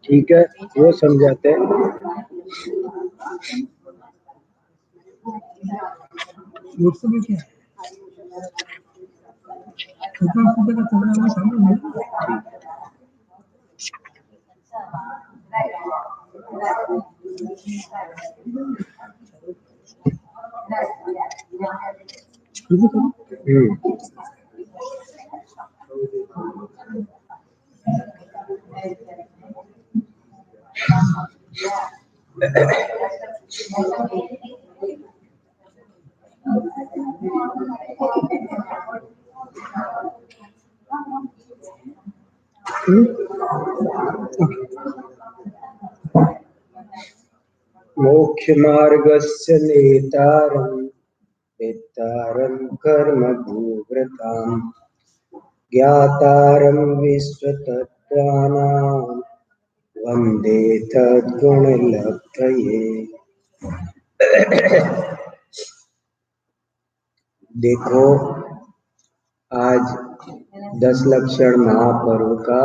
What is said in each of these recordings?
ठीक है, वो समझाते हैं। मोक्षमार्गस्य नेतारं वेत्तारं कर्मभूव्रतां ज्ञातारं विश्वतत्त्वानां वन्दे तद्गुणलब्धये। देखो, आज 10 लक्षण महापर्व का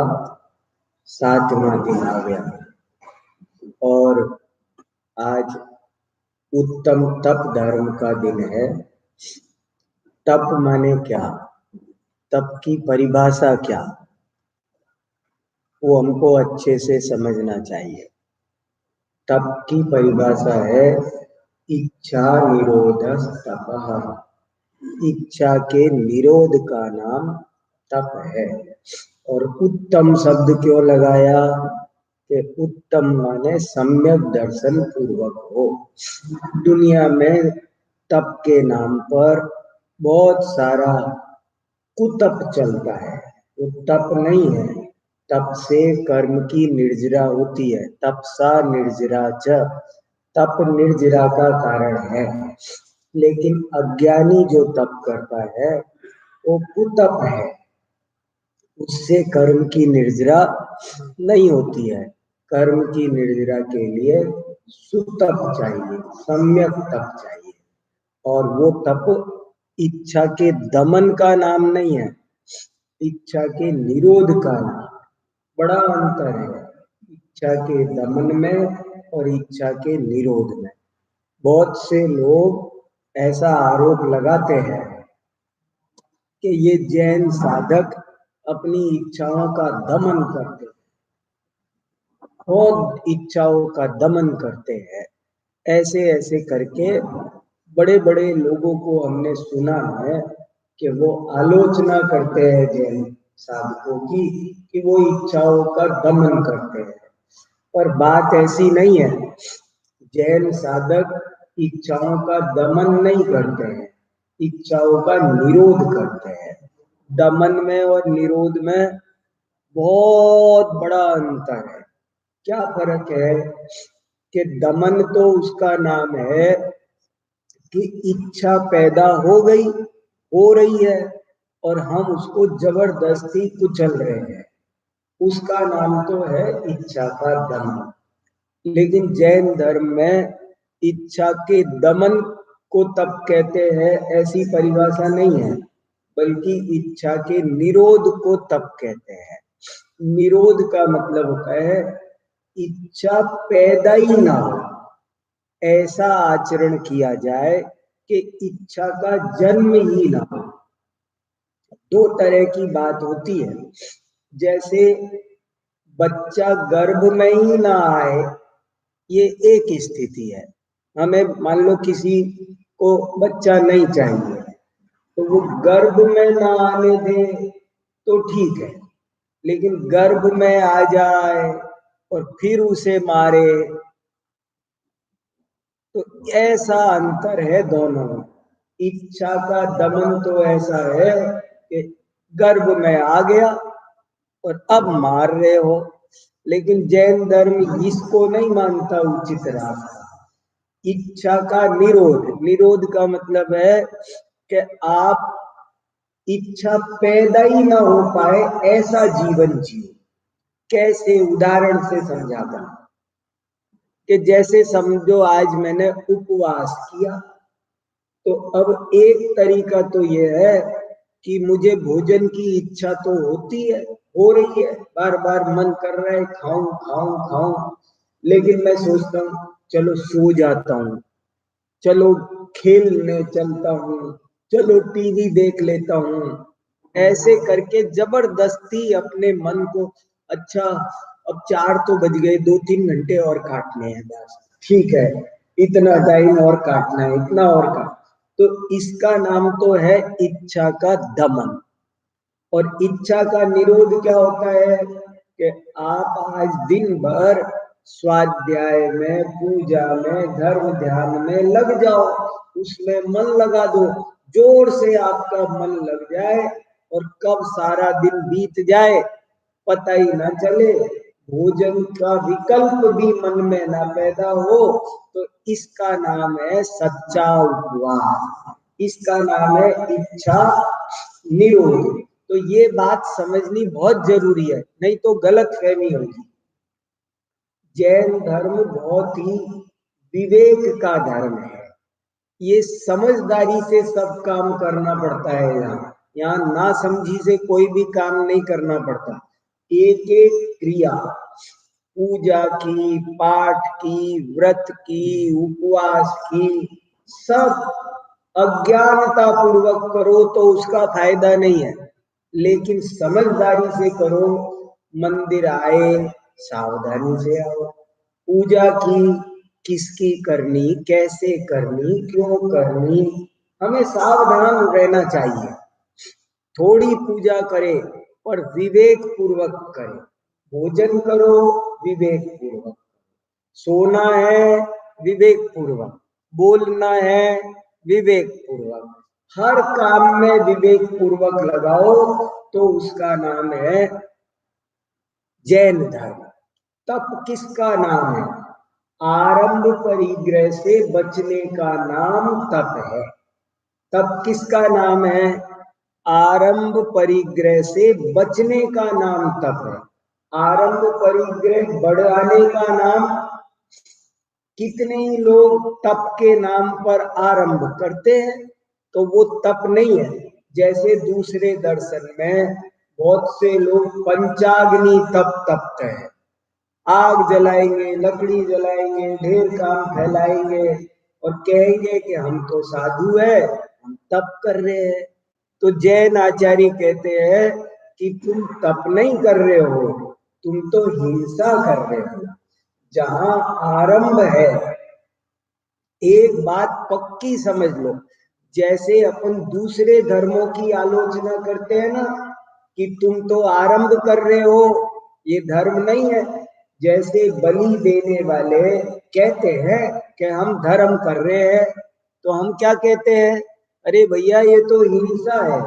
7वां दिन आ गया और आज उत्तम तप धर्म का दिन है। तप माने क्या, तप की परिभाषा क्या, वो हमको अच्छे से समझना चाहिए। तप की परिभाषा है इच्छा निरोधस तपः। इच्छा के निरोध का नाम तप है। और उत्तम शब्द क्यों लगाया कि उत्तम माने सम्यक दर्शन पूर्वक हो। दुनिया में तप के नाम पर बहुत सारा कुतप चलता है, वो तप नहीं है। तप से कर्म की निर्जरा होती है। तपसा निर्जरा च, तप निर्जरा का कारण है। लेकिन अज्ञानी जो तप करता है वो कुतप है, उससे कर्म की निर्जरा नहीं होती है। कर्म की निर्जरा के लिए सुतप चाहिए, सम्यक तप चाहिए। और वो तप इच्छा के दमन का नाम नहीं है, इच्छा के निरोध का नाम। बड़ा अंतर है इच्छा के दमन में और इच्छा के निरोध में। बहुत से लोग ऐसा आरोप लगाते हैं कि ये जैन साधक अपनी इच्छाओं का दमन करते हैं, खुद इच्छाओं का दमन करते हैं। ऐसे ऐसे करके बड़े बड़े लोगों को हमने सुना है कि वो आलोचना करते हैं जैन साधकों की कि वो इच्छाओं का दमन करते हैं। पर बात ऐसी नहीं है। जैन साधक इच्छाओं का दमन नहीं करते हैं, इच्छाओं का निरोध करते हैं। दमन में और निरोध में बहुत बड़ा अंतर है। क्या फर्क है कि दमन तो उसका नाम है कि इच्छा पैदा हो गई, हो रही है और हम उसको जबरदस्ती कुचल रहे हैं, उसका नाम तो है इच्छा का दमन। लेकिन जैन धर्म में इच्छा के दमन को तप कहते हैं ऐसी परिभाषा नहीं है, बल्कि इच्छा के निरोध को तप कहते हैं। निरोध का मतलब होता है इच्छा पैदा ही ना हो, ऐसा आचरण किया जाए कि इच्छा का जन्म ही ना हो। दो तरह की बात होती है। जैसे बच्चा गर्भ में ही ना आए, ये एक स्थिति है। हमें मान लो किसी को बच्चा नहीं चाहिए तो वो गर्भ में ना आने दे तो ठीक है, लेकिन गर्भ में आ जाए और फिर उसे मारे तो ऐसा अंतर है दोनों में। इच्छा का दमन तो ऐसा है कि गर्भ में आ गया और अब मार रहे हो, लेकिन जैन धर्म इसको नहीं मानता उचित रास्ता। इच्छा का निरोध, निरोध का मतलब है कि आप इच्छा पैदा ही ना हो पाए ऐसा जीवन जियो। कैसे, उदाहरण से समझाता हूं कि जैसे समझो आज मैंने उपवास किया तो अब एक तरीका तो यह है कि मुझे भोजन की इच्छा तो होती है, हो रही है, बार बार मन कर रहा है खाऊं खाऊं खाऊं, लेकिन मैं सोचता हूँ चलो सो जाता हूँ, चलो खेलने चलता हूँ, चलो टीवी देख लेता हूँ। ऐसे करके जबरदस्ती अपने मन को, अच्छा अब 4 तो बज गए, 2-3 घंटे और काटने हैं, बस ठीक है, इतना टाइम और काटना है, इतना और काट। तो इसका नाम तो है इच्छा का दमन। और इच्छा का निरोध क्या होता है कि आप आज दिन भर स्वाध्याय में, पूजा में, धर्म ध्यान में लग जाओ, उसमें मन लगा दो, जोर से आपका मन लग जाए, और कब सारा दिन बीत जाए पता ही ना चले, भोजन का विकल्प भी मन में ना पैदा हो, तो इसका नाम है सच्चा उपवास, इसका नाम है इच्छा निरोध। तो ये बात समझनी बहुत जरूरी है, नहीं तो गलत फहमी होगी। जैन धर्म बहुत ही विवेक का धर्म है, ये समझदारी से सब काम करना पड़ता है। यहाँ ना समझी से कोई भी काम नहीं करना पड़ता। एक एक क्रिया, पूजा की, पाठ की, व्रत की, उपवास की, सब अज्ञानता पूर्वक करो तो उसका फायदा नहीं है, लेकिन समझदारी से करो। मंदिर आए सावधानी से आओ, पूजा की किसकी करनी, कैसे करनी, क्यों करनी, हमें सावधान रहना चाहिए। थोड़ी पूजा करे पर विवेक पूर्वक करे, भोजन करो विवेक पूर्वक, सोना है विवेक पूर्वक, बोलना है विवेक पूर्वक, हर काम में विवेक पूर्वक लगाओ, तो उसका नाम है जैन धर्म। तप किसका नाम है? आरंभ परिग्रह से बचने का नाम तप है। तप किसका नाम है? आरंभ परिग्रह से बचने का नाम तप है। आरंभ परिग्रह बढ़ाने का नाम, कितने ही लोग तप के नाम पर आरंभ करते हैं, तो वो तप नहीं है। जैसे दूसरे दर्शन में बहुत से लोग पंचाग्नि तप तपते हैं, आग जलाएंगे, लकड़ी जलाएंगे, ढेर काम फैलाएंगे और कहेंगे कि हम तो साधु है, हम तप कर रहे हैं। तो जैन आचार्य कहते हैं कि तुम तप नहीं कर रहे हो, तुम तो हिंसा कर रहे हो। जहां आरंभ है, एक बात पक्की समझ लो, जैसे अपन दूसरे धर्मों की आलोचना करते हैं ना कि तुम तो आरंभ कर रहे हो, ये धर्म नहीं है। जैसे बलि देने वाले कहते हैं कि हम धर्म कर रहे हैं, तो हम क्या कहते हैं? अरे भैया ये तो हिंसा है।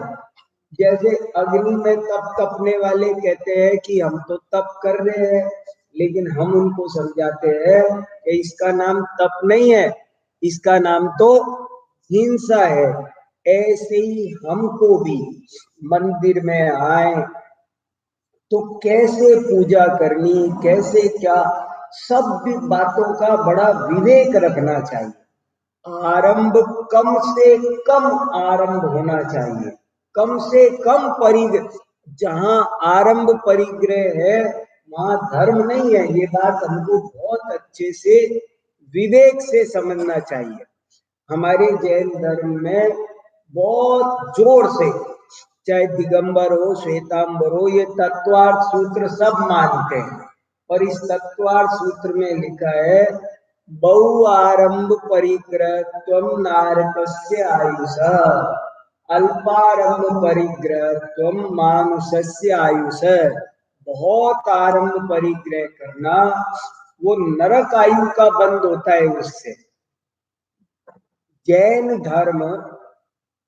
जैसे अग्नि में तप तपने वाले कहते हैं कि हम तो तप कर रहे हैं, लेकिन हम उनको समझाते हैं कि इसका नाम तप नहीं है, इसका नाम तो हिंसा है। ऐसे ही हमको भी मंदिर में आए तो कैसे पूजा करनी, कैसे क्या, सब बातों का बड़ा विवेक रखना चाहिए। आरंभ कम से कम आरंभ होना चाहिए, कम से कम परिग्रह। जहां आरंभ परिग्रह है वहां धर्म नहीं है, ये बात हमको बहुत अच्छे से विवेक से समझना चाहिए। हमारे जैन धर्म में बहुत जोर से, चाहे दिगंबर हो, श्वेतांबर हो, ये तत्वार्थ सूत्र सब मानते हैं। और इस तत्वार्थ सूत्र में लिखा है, बहु आरंभ परिग्रह त्वम नारकस्य आयुष, अल्पारंभ परिग्रह त्वम मानुषस्य आयुष। बहुत आरंभ परिग्रह करना, वो नरक आयु का बंद होता है उससे। जैन धर्म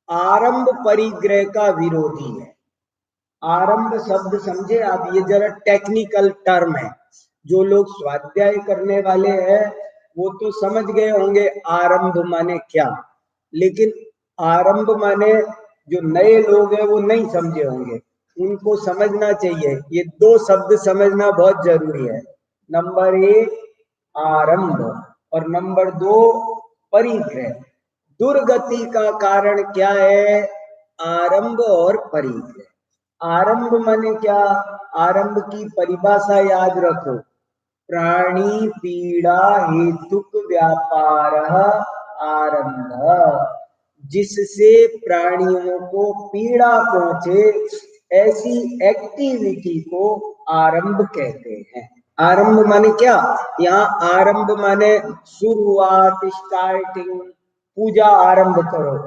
आरंभ परिग्रह का विरोधी है। आरंभ शब्द समझे आप, ये जरा टेक्निकल टर्म है। जो लोग स्वाध्याय करने वाले हैं वो तो समझ गए होंगे आरंभ माने क्या, लेकिन आरंभ माने जो नए लोग हैं वो नहीं समझे होंगे, उनको समझना चाहिए। ये 2 शब्द समझना बहुत जरूरी है। नंबर 1 आरंभ और नंबर 2 परिग्रह। दुर्गति का कारण क्या है? आरंभ और परिग्रह। आरंभ माने क्या? आरंभ की परिभाषा याद रखो, प्राणी पीड़ा हेतुक व्यापार आरंभ। जिससे प्राणियों को पीड़ा पहुंचे ऐसी एक्टिविटी को आरंभ कहते हैं। आरंभ माने क्या? यहाँ आरंभ माने शुरुआत, स्टार्टिंग। पूजा आरंभ करो,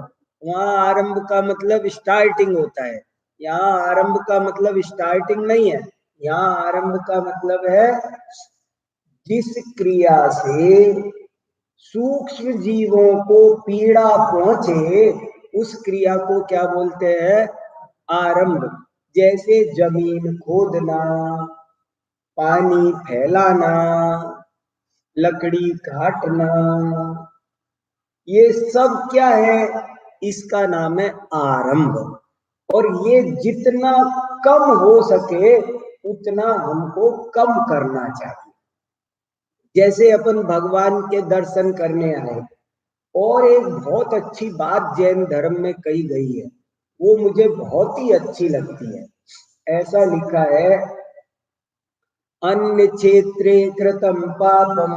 वहां आरंभ का मतलब स्टार्टिंग होता है। यहाँ आरंभ का मतलब स्टार्टिंग नहीं है, यहाँ आरंभ का मतलब है जिस क्रिया से सूक्ष्म जीवों को पीड़ा पहुंचे उस क्रिया को क्या बोलते हैं? आरंभ। जैसे जमीन खोदना, पानी फैलाना, लकड़ी काटना, ये सब क्या है? इसका नाम है आरंभ। और ये जितना कम हो सके उतना हमको कम करना चाहिए। जैसे अपन भगवान के दर्शन करने आए, और एक बहुत अच्छी बात जैन धर्म में कही गई है, वो मुझे बहुत ही अच्छी लगती है। ऐसा लिखा है, अन्य क्षेत्रे कृतं पापम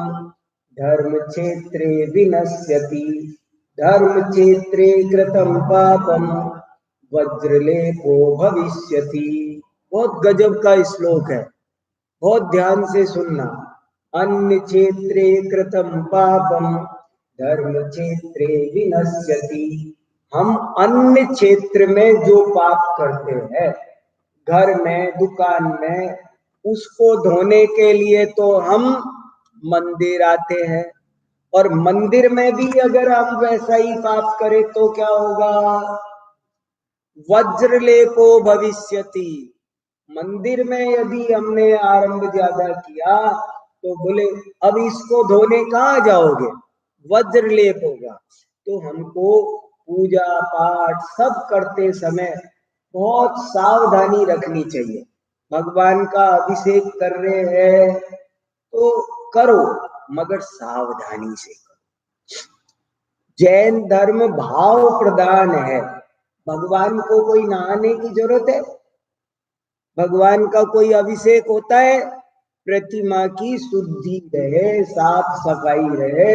धर्म क्षेत्रे विनश्यति, धर्म क्षेत्रे कृतं पापम वज्रलेपो भविष्यति। बहुत गजब का श्लोक है, बहुत ध्यान से सुनना। अन्य क्षेत्रे कृतं पापम धर्म क्षेत्रे विनश्यति। हम अन्य क्षेत्र में जो पाप करते हैं, घर में, दुकान में, उसको धोने के लिए तो हम मंदिर आते हैं, और मंदिर में भी अगर हम वैसा ही पाप करें तो क्या होगा? वज्रलेपो भविष्यति। मंदिर में यदि हमने आरंभ ज्यादा किया तो बोले अब इसको धोने कहाँ जाओगे? वज्रलेप होगा। तो हमको पूजा पाठ सब करते समय बहुत सावधानी रखनी चाहिए। भगवान का अभिषेक कर रहे हैं तो करो, मगर सावधानी से करो। जैन धर्म भाव प्रधान है। भगवान को कोई नहाने की जरूरत है? भगवान का कोई अभिषेक होता है? प्रतिमा की शुद्धि रहे, साफ सफाई रहे,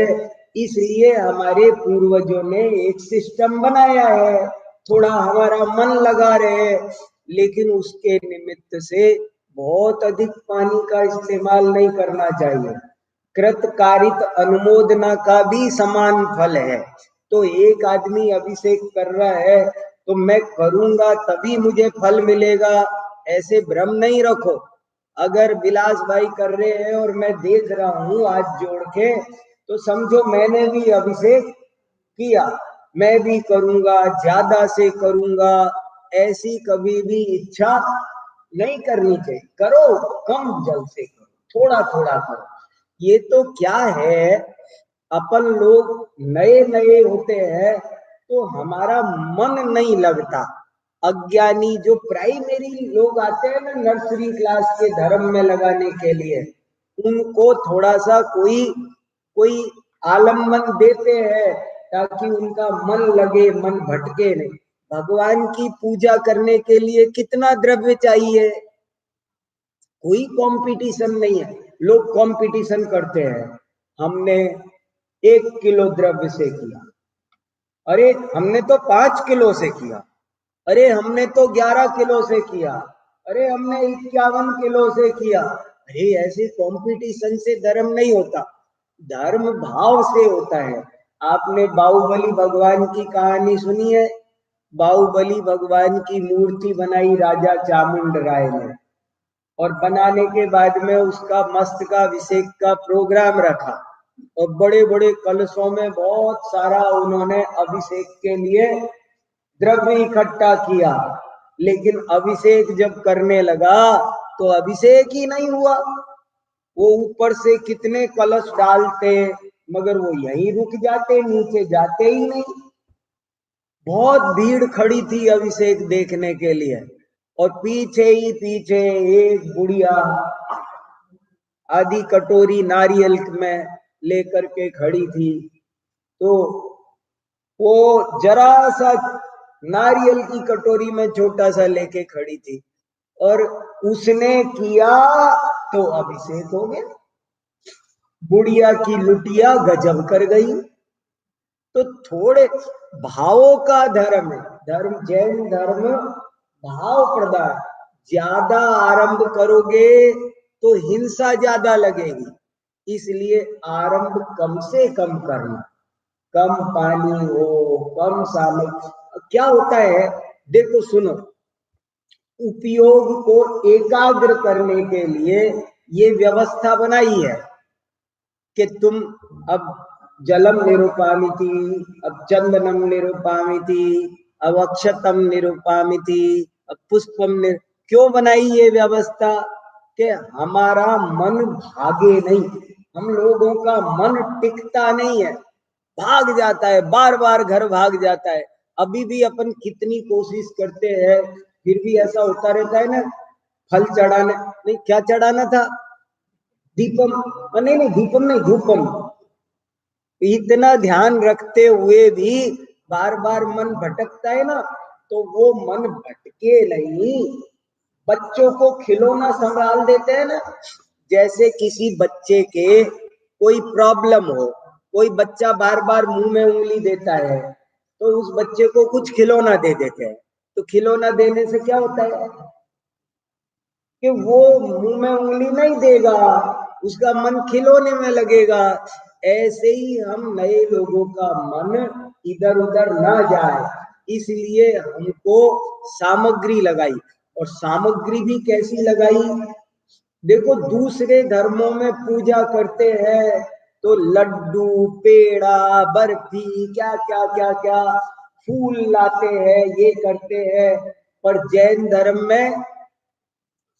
इसलिए हमारे पूर्वजों ने एक सिस्टम बनाया है, थोड़ा हमारा मन लगा रहे। लेकिन उसके निमित्त से बहुत अधिक पानी का इस्तेमाल नहीं करना चाहिए। कृतकारित अनुमोदना का भी समान फल है। तो एक आदमी अभिषेक कर रहा है तो मैं करूंगा तभी मुझे फल मिलेगा, ऐसे भ्रम नहीं रखो। अगर विलास भाई कर रहे हैं और मैं देख रहा हूं हाथ जोड़ के, तो समझो मैंने भी अभिषेक किया, मैं भी करूंगा, ज्यादा से करूंगा, ऐसी कभी भी इच्छा नहीं करनी चाहिए। करो, कम जल से करो, थोड़ा थोड़ा करो। ये तो क्या है, अपन लोग नए नए होते हैं तो हमारा मन नहीं लगता। अज्ञानी जो प्राइमरी लोग आते हैं ना, नर्सरी क्लास के धर्म में लगाने के लिए, उनको थोड़ा सा कोई कोई आलम्बन देते हैं ताकि उनका मन लगे, मन भटके नहीं। भगवान की पूजा करने के लिए कितना द्रव्य चाहिए? कोई कंपटीशन नहीं है। लोग कंपटीशन करते हैं, हमने 1 किलो द्रव्य से किया, अरे हमने तो 5 किलो से किया, अरे हमने तो 11 किलो से किया, अरे हमने 51 किलो से किया। अरे ऐसे कंपटीशन से धर्म नहीं होता, धर्म भाव से होता है। आपने बाहुबली भगवान की कहानी सुनी है? बाहुबली भगवान की मूर्ति बनाई राजा चामुंड राय ने, और बनाने के बाद में उसका मस्तकाभिषेक का प्रोग्राम रखा, और बड़े बड़े कलशों में बहुत सारा उन्होंने अभिषेक के लिए द्रव्य इकट्ठा किया। लेकिन अभिषेक जब करने लगा तो अभिषेक ही नहीं हुआ। वो ऊपर से कितने कलश डालते मगर वो यहीं रुक जाते, नीचे जाते ही नहीं। बहुत भीड़ खड़ी थी अभिषेक देखने के लिए, और पीछे ही पीछे एक बुढ़िया आधी कटोरी नारियल में लेकर के खड़ी थी। तो वो जरा सा नारियल की कटोरी में छोटा सा लेके खड़ी थी और उसने किया तो अभिषेक हो गया। बुढ़िया की लुटिया गजब कर गई। तो थोड़े भावों का धर्म है, धर्म जैन धर्म भाव प्रधान। ज्यादा आरंभ करोगे तो हिंसा ज्यादा लगेगी, इसलिए आरंभ कम से कम करना। कम पानी हो, कम सामग्री। क्या होता है देखो सुनो, उपयोग को एकाग्र करने के लिए ये व्यवस्था बनाई है कि तुम अब जलम निरूपामिति, अब चंदनम निरूपामिति, अब अक्षतम निरूपामिति, अब पुष्पम क्यों बनाई ये व्यवस्था? कि हमारा मन भागे नहीं। हम लोगों का मन टिकता नहीं है, भाग जाता है, बार बार घर भाग जाता है। अभी भी अपन कितनी कोशिश करते हैं, फिर भी ऐसा होता रहता है ना। फल चढ़ाने नहीं, क्या चढ़ाना था? दीपम, नहीं नहीं दीपम नहीं, धूपम। इतना ध्यान रखते हुए भी बार बार मन भटकता है ना, तो वो मन भटके नहीं। बच्चों को खिलौना संभाल देते हैं ना, जैसे किसी बच्चे के कोई प्रॉब्लम हो, कोई बच्चा बार बार मुंह में उंगली देता है, तो उस बच्चे को कुछ खिलौना दे देते हैं। तो खिलौना देने से क्या होता है कि वो मुंह में उंगली नहीं देगा, उसका मन खिलौने में लगेगा। ऐसे ही हम नए लोगों का मन इधर उधर ना जाए, इसलिए हमको सामग्री लगाई। और सामग्री भी कैसी लगाई देखो, दूसरे धर्मों में पूजा करते हैं तो लड्डू, पेड़ा, बर्फी, क्या क्या क्या क्या फूल लाते हैं, ये करते हैं। पर जैन धर्म में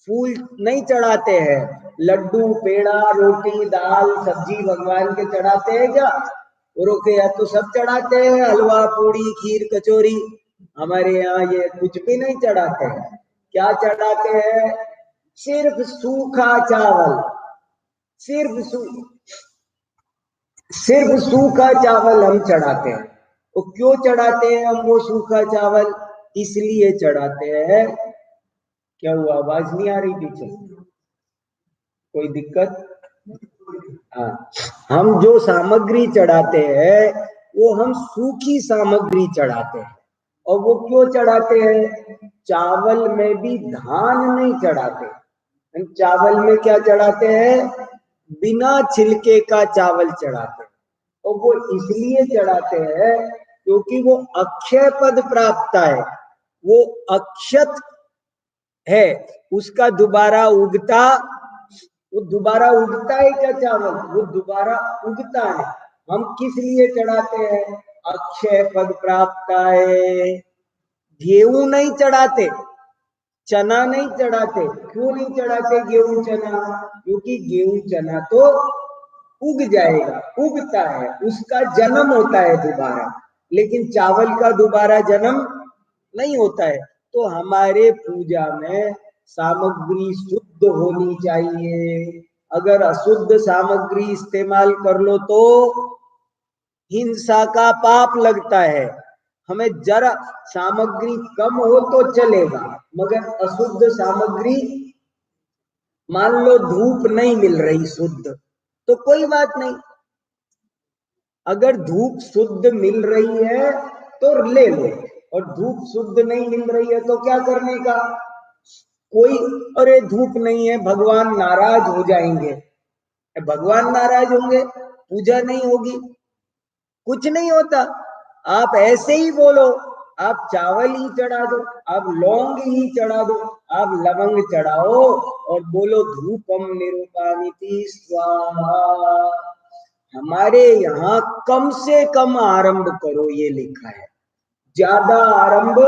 फूल नहीं चढ़ाते हैं, लड्डू, पेड़ा, रोटी, दाल, सब्जी भगवान के चढ़ाते हैं क्या? रोके या तो सब चढ़ाते हैं, हलवा, पूड़ी, खीर, कचौरी। हमारे यहाँ ये कुछ भी नहीं चढ़ाते हैं। क्या चढ़ाते हैं? सिर्फ सूखा चावल, सिर्फ सिर्फ सूखा चावल हम चढ़ाते हैं। तो क्यों चढ़ाते हैं हम वो सूखा चावल? इसलिए चढ़ाते हैं। क्या हुआ, आवाज नहीं आ रही पीछे? कोई दिक्कत? हाँ, हम जो सामग्री चढ़ाते हैं वो हम सूखी सामग्री चढ़ाते हैं। और वो क्यों चढ़ाते हैं? चावल में भी धान नहीं चढ़ाते, हम चावल में क्या चढ़ाते हैं? बिना छिलके का चावल चढ़ाते हैं। और वो इसलिए चढ़ाते हैं क्योंकि वो अक्षय पद प्राप्त है, वो अक्षत है, उसका दोबारा उगता, वो दोबारा उगता है क्या चावल? वो दोबारा उगता है। हम किस लिए चढ़ाते हैं? अक्षय पद प्राप्त है। गेहूं नहीं चढ़ाते, चना नहीं चढ़ाते। क्यों नहीं चढ़ाते गेहूं चना? क्योंकि गेहूं चना तो उग जाएगा, उगता है, उसका जन्म होता है दोबारा, लेकिन चावल का दोबारा जन्म नहीं होता है। तो हमारे पूजा में सामग्री शुद्ध होनी चाहिए। अगर अशुद्ध सामग्री इस्तेमाल कर लो तो हिंसा का पाप लगता है। हमें जरा सामग्री कम हो तो चलेगा, मगर अशुद्ध सामग्री, मान लो धूप नहीं मिल रही शुद्ध, तो कोई बात नहीं। अगर धूप शुद्ध मिल रही है तो ले लो, और धूप शुद्ध नहीं मिल रही है तो क्या करने का? कोई, अरे धूप नहीं है, भगवान नाराज हो जाएंगे। भगवान नाराज होंगे, पूजा नहीं होगी, कुछ नहीं होता। आप ऐसे ही बोलो, आप चावल ही चढ़ा दो, आप लौंग ही चढ़ा दो, आप लवंग चढ़ाओ और बोलो धूपम निरूपामिति स्वाहा। हमारे यहाँ कम से कम आरंभ करो, ये लिखा है। ज्यादा आरंभ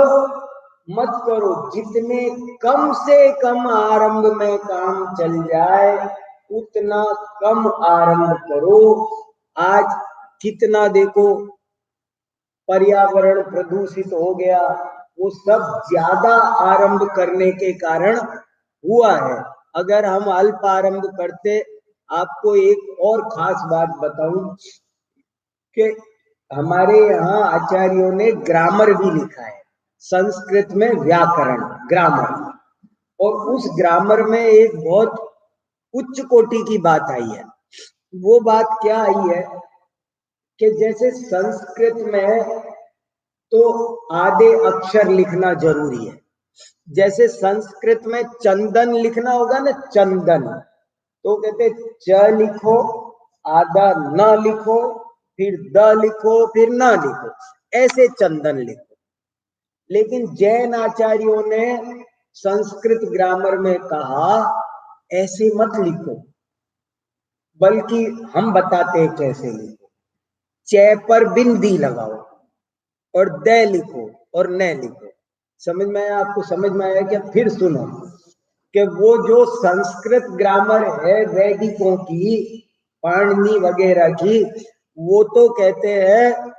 मत करो, जितने कम से कम आरंभ में काम चल जाए उतना कम आरंभ करो। आज कितना देखो पर्यावरण प्रदूषित हो गया, वो सब ज्यादा आरंभ करने के कारण हुआ है। अगर हम अल्प आरंभ करते, आपको एक और खास बात बताऊं कि हमारे यहाँ आचार्यों ने ग्रामर भी लिखा है। संस्कृत में व्याकरण, ग्रामर, और उस ग्रामर में एक बहुत उच्च कोटि की बात आई है। वो बात क्या आई है कि जैसे संस्कृत में तो आधे अक्षर लिखना जरूरी है। जैसे संस्कृत में चंदन लिखना होगा ना, चंदन, तो कहते च लिखो, आधा न लिखो, फिर द लिखो, फिर न लिखो, ऐसे चंदन लिखो। लेकिन जैन आचार्यों ने संस्कृत ग्रामर में कहा ऐसे मत लिखो, बल्कि हम बताते हैं कैसे लिखो। च पर बिंदी लगाओ और द लिखो और न लिखो। समझ में आया आपको? समझ में आया क्या? फिर सुनो कि वो जो संस्कृत ग्रामर है वैदिकों की, पाणिनि वगैरह की, वो तो कहते हैं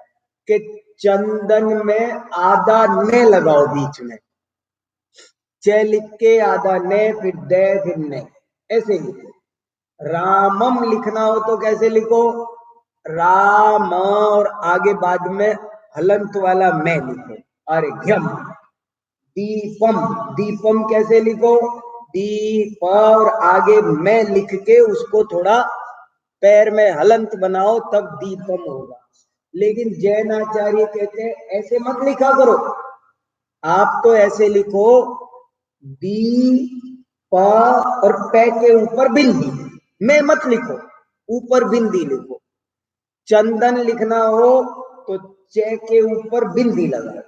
कि चंदन में आधा न लगाओ बीच में, च लिख के आधा न, फिर द, फिर न, ऐसे लिखो। रामम लिखना हो तो कैसे लिखो? राम और आगे बाद में हलंत वाला मैं लिखो, अरे घ्यम। दीपम, दीपम कैसे लिखो? दीप और आगे मैं लिख के उसको थोड़ा पैर में हलंत बनाओ, तब दीपम होगा। लेकिन जैन आचार्य कहते हैं ऐसे मत लिखा करो, आप तो ऐसे लिखो दी प और पै के ऊपर बिंदी, मैं मत लिखो, ऊपर बिंदी लिखो। चंदन लिखना हो तो च के ऊपर बिंदी लगाओ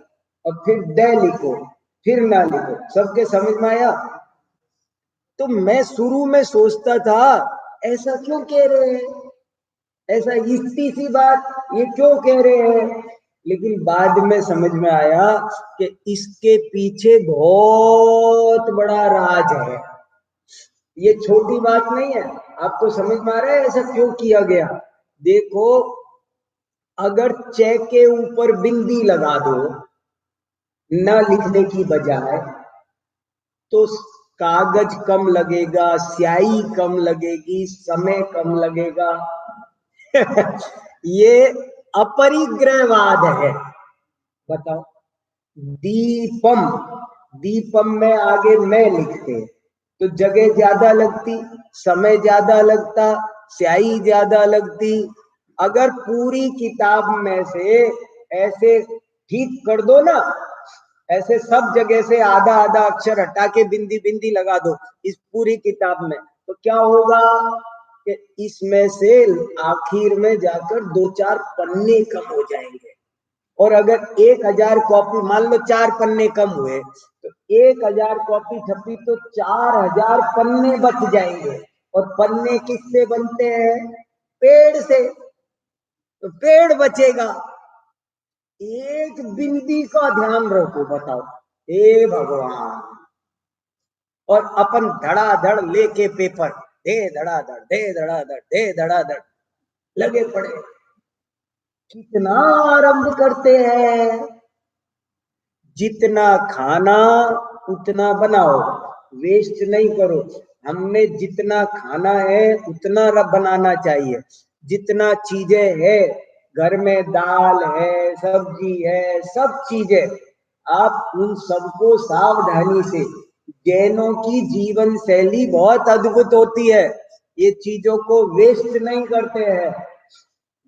और फिर द लिखो, फिर ना लिखो। सबके समझ में आया? तो मैं शुरू में सोचता था ऐसा क्यों कह रहे हैं, ऐसा इतनी सी बात ये क्यों कह रहे हैं। लेकिन बाद में समझ में आया कि इसके पीछे बहुत बड़ा राज है, ये छोटी बात नहीं है। आपको समझ में आ रहा है ऐसा क्यों किया गया? देखो, अगर च के ऊपर बिंदी लगा दो न लिखने की बजाय, तो कागज कम लगेगा, स्याही कम लगेगी, समय कम लगेगा। ये अपरिग्रहवाद है। बताओ, दीपम, दीपम में आगे मैं लिखते तो जगह ज्यादा लगती, समय ज्यादा लगता, स्याही ज्यादा लगती। अगर पूरी किताब में से ऐसे ठीक कर दो ना, ऐसे सब जगह से आधा आधा अक्षर हटा के बिंदी बिंदी लगा दो इस पूरी किताब में, तो क्या होगा कि इसमें से आखिर में जाकर 2-4 पन्ने कम हो जाएंगे। और अगर 1000 कॉपी, मान लो 4 पन्ने कम हुए, तो 1000 कॉपी छपी तो 4000 पन्ने बच जाएंगे। और पन्ने किससे बनते हैं? पेड़ से, तो पेड़ बचेगा। एक बिंदी का ध्यान रखो। बताओ, हे भगवान। और अपन धड़ाधड़ लेके पेपर, दे धड़ाधड़, दे धड़ाधड़, दे धड़ाधड़ लगे पड़े, कितना आरंभ करते हैं। जितना खाना उतना बनाओ, वेस्ट नहीं करो। हमने जितना खाना है उतना बनाना चाहिए। जितना चीजें है घर में, दाल है, सब्जी है, सब चीजें, आप उन सबको सावधानी से, जैनों की जीवन शैली बहुत अद्भुत होती है, ये चीजों को वेस्ट नहीं करते हैं।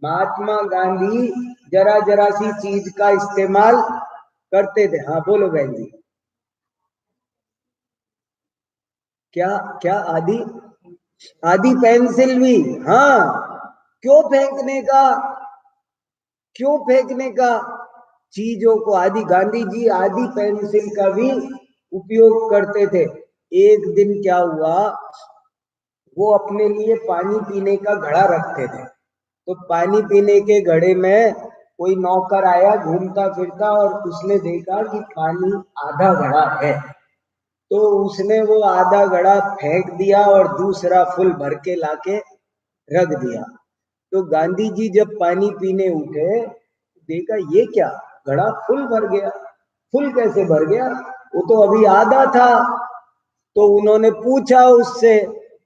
महात्मा गांधी जरा जरा सी चीज का इस्तेमाल करते थे। हाँ बोलो बहन जी। क्या क्या? आधी, आधी पेंसिल भी? हाँ, क्यों फेंकने का, क्यों फेंकने का चीजों को? आदि गांधी जी आदि पेंसिल का भी उपयोग करते थे। एक दिन क्या हुआ, वो अपने लिए पानी पीने का घड़ा रखते थे, तो पानी पीने के घड़े में कोई नौकर आया घूमता फिरता, और उसने देखा कि पानी आधा घड़ा है, तो उसने वो आधा घड़ा फेंक दिया और दूसरा फुल भर के लाके रख दिया। तो गांधी जी जब पानी पीने उठे, देखा ये क्या, घड़ा फुल भर गया। फुल कैसे भर गया, वो तो अभी आधा था। तो उन्होंने पूछा उससे,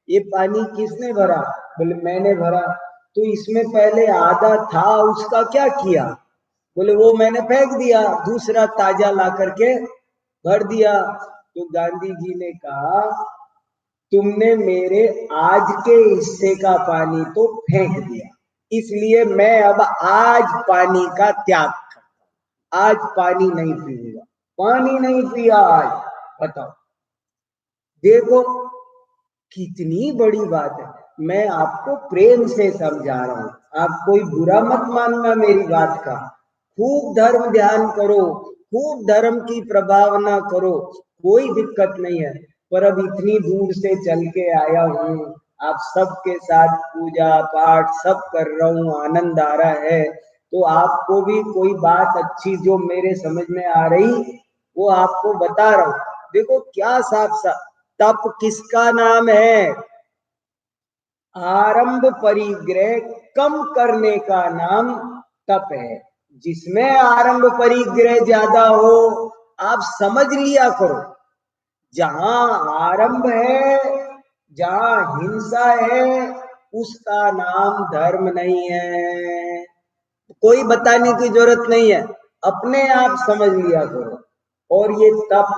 ये पानी किसने भरा? बोले मैंने भरा। तो इसमें पहले आधा था, उसका क्या किया? बोले वो मैंने फेंक दिया, दूसरा ताजा ला करके भर दिया। तो गांधी जी ने कहा तुमने मेरे आज के हिस्से का पानी तो फेंक दिया, इसलिए मैं अब आज पानी का त्याग करता हूं, आज पानी नहीं पीऊंगा। पानी नहीं पिया आज, बताओ। देखो कितनी बड़ी बात है। मैं आपको प्रेम से समझा रहा हूं, आप कोई बुरा मत मानना मेरी बात का। खूब धर्म ध्यान करो, खूब धर्म की प्रभावना करो, कोई दिक्कत नहीं है। पर अब इतनी दूर से चल के आया हूं, आप सबके साथ पूजा पाठ सब कर रहा हूं, आनंद आ रहा है, तो आपको भी कोई बात अच्छी जो मेरे समझ में आ रही वो आपको बता रहा हूं। देखो क्या साफ साफ, तप किसका नाम है? आरंभ परिग्रह कम करने का नाम तप है। जिसमें आरंभ परिग्रह ज्यादा हो, आप समझ लिया करो। जहां आरंभ है, जहां हिंसा है, उसका नाम धर्म नहीं है। कोई बताने की जरूरत नहीं है, अपने आप समझ लिया करो। और ये तप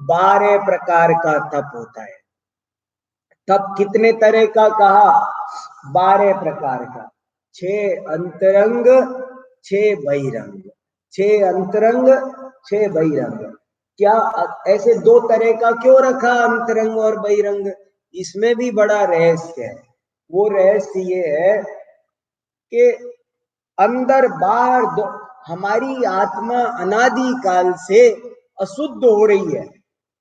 12 प्रकार का तप होता है। तप कितने तरह का कहा? 12 प्रकार का। 6 अंतरंग, 6 बहिरंग। 6 अंतरंग, 6 बहिरंग। क्या ऐसे दो तरह का क्यों रखा, अंतरंग और बहिरंग? इसमें भी बड़ा रहस्य है। वो रहस्य ये है कि अंदर बाहर दो, हमारी आत्मा अनादि काल से अशुद्ध हो रही है,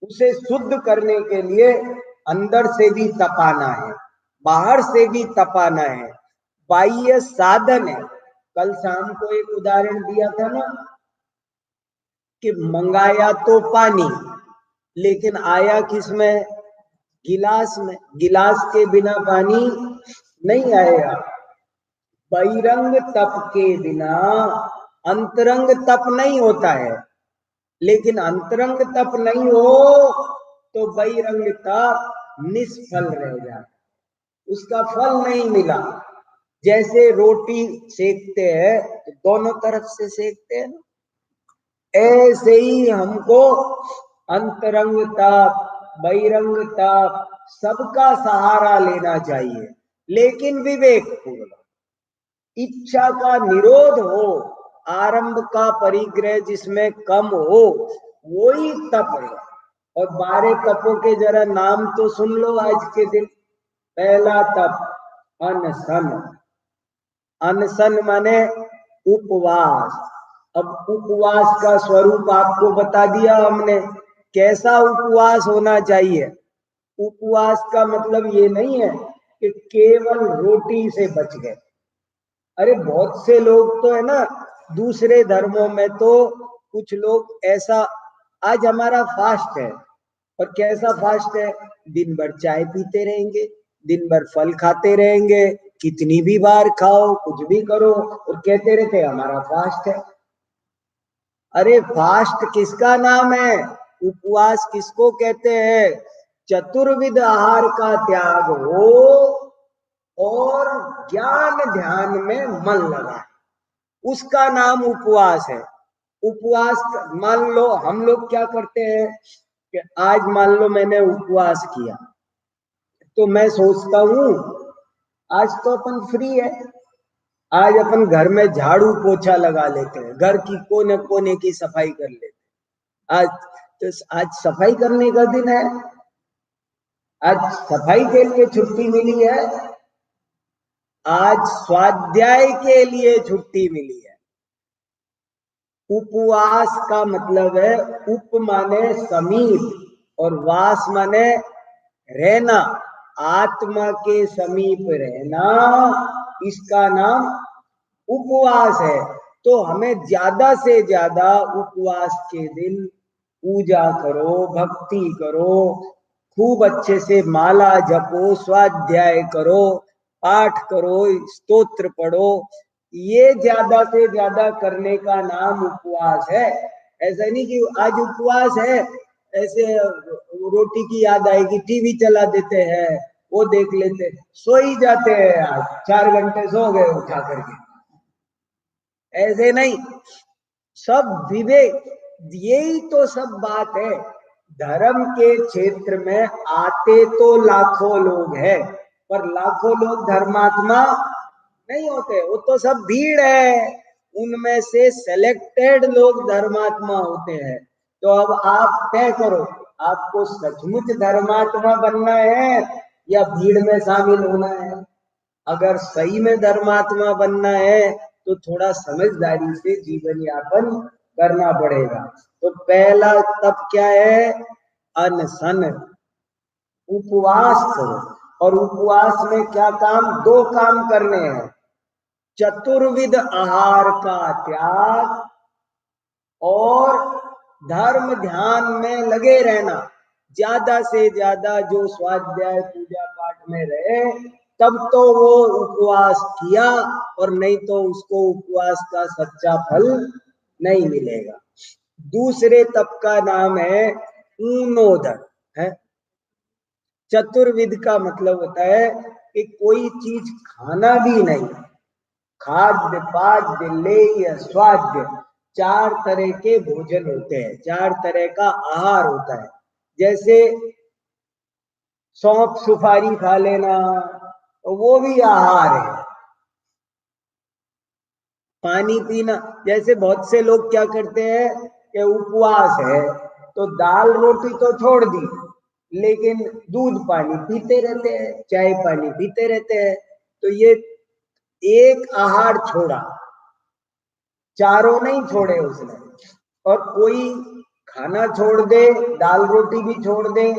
उसे शुद्ध करने के लिए अंदर से भी तपाना है, बाहर से भी तपाना है। बाह्य साधन है। कल शाम को एक उदाहरण दिया था ना कि मंगाया तो पानी, लेकिन आया किसमें? गिलास में। गिलास के बिना पानी नहीं आएगा। बहिरंग तप के बिना अंतरंग तप नहीं होता है। लेकिन अंतरंग तप नहीं हो तो बहिरंग तप निष्फल रह जाता, उसका फल नहीं मिला। जैसे रोटी सेकते हैं तो दोनों तरफ से सेकते हैं, ऐसे ही हमको अंतरंग तप, बहिरंग तप सबका सहारा लेना चाहिए, लेकिन विवेक पूर्वक। इच्छा का निरोध हो, आरंभ का परिग्रह जिसमें कम हो, वो ही तप है। और 12 तपों के जरा नाम तो सुन लो आज के दिन। पहला तप अनशन। अनशन माने उपवास। अब उपवास का स्वरूप आपको बता दिया हमने, कैसा उपवास होना चाहिए। उपवास का मतलब ये नहीं है कि केवल रोटी से बच गए। अरे बहुत से लोग तो है ना, दूसरे धर्मों में तो कुछ लोग ऐसा, आज हमारा फास्ट है, और कैसा फास्ट है? दिन भर चाय पीते रहेंगे, दिन भर फल खाते रहेंगे, कितनी भी बार खाओ, कुछ भी करो, और कहते रहते हमारा फास्ट है। अरे फास्ट किसका नाम है? उपवास किसको कहते हैं? चतुर्विध आहार का त्याग हो और ज्ञान ध्यान में मन लगा, उसका नाम उपवास है। उपवास मान लो हम लोग क्या करते हैं कि आज मान लो मैंने उपवास किया, तो मैं सोचता हूं आज तो अपन फ्री है, आज अपन घर में झाड़ू पोछा लगा लेते हैं, घर की कोने कोने की सफाई कर लेते हैं। आज सफाई करने का दिन है, आज सफाई के लिए छुट्टी मिली है, आज स्वाध्याय के लिए छुट्टी मिली है। उपवास का मतलब है, उप माने समीप और वास माने रहना, आत्मा के समीप रहना, इसका नाम उपवास है। तो हमें ज्यादा से ज्यादा उपवास के दिन पूजा करो, भक्ति करो, खूब अच्छे से माला जपो, स्वाध्याय करो, पाठ करो, स्तोत्र पढ़ो, ये ज्यादा से ज्यादा करने का नाम उपवास है। ऐसा नहीं कि आज उपवास है, ऐसे रोटी की याद आएगी टीवी चला देते हैं, वो देख लेते, सो ही जाते हैं। आज 4 घंटे सो गए उठा करके, ऐसे नहीं, सब विवेक, यही तो सब बात है। धर्म के क्षेत्र में आते तो लाखों लोग हैं, पर लाखों लोग धर्मात्मा नहीं होते, वो तो सब भीड़ है, उनमें से सेलेक्टेड लोग धर्मात्मा होते हैं। तो अब आप तय करो, आपको सचमुच धर्मात्मा बनना है या भीड़ में शामिल होना है। अगर सही में धर्मात्मा बनना है तो थोड़ा समझदारी से जीवन यापन करना पड़ेगा। तो पहला तप क्या है? अनशन, उपवास करो। और उपवास में क्या काम? दो काम करने हैं, चतुर्विध आहार का त्याग और धर्म ध्यान में लगे रहना। ज्यादा से ज्यादा जो स्वाध्याय पूजा पाठ में रहे तब तो वो उपवास किया, और नहीं तो उसको उपवास का सच्चा फल नहीं मिलेगा। दूसरे तप का नाम है ऊनोदर है। चतुर्विध का मतलब होता है कि कोई चीज खाना भी नहीं, खाद्य पाद्य लेय स्वाद्य, चार तरह के भोजन होते हैं, चार तरह का आहार होता है। जैसे सौंफ सुपारी खा लेना तो वो भी आहार है। पानी पीना, जैसे बहुत से लोग क्या करते हैं कि उपवास है तो दाल रोटी तो छोड़ दी, लेकिन दूध पानी पीते रहते हैं, चाय पानी पीते रहते हैं। तो ये एक आहार छोड़ा, चारों नहीं छोड़े उसने। और कोई खाना छोड़ दे, दाल रोटी भी छोड़ दे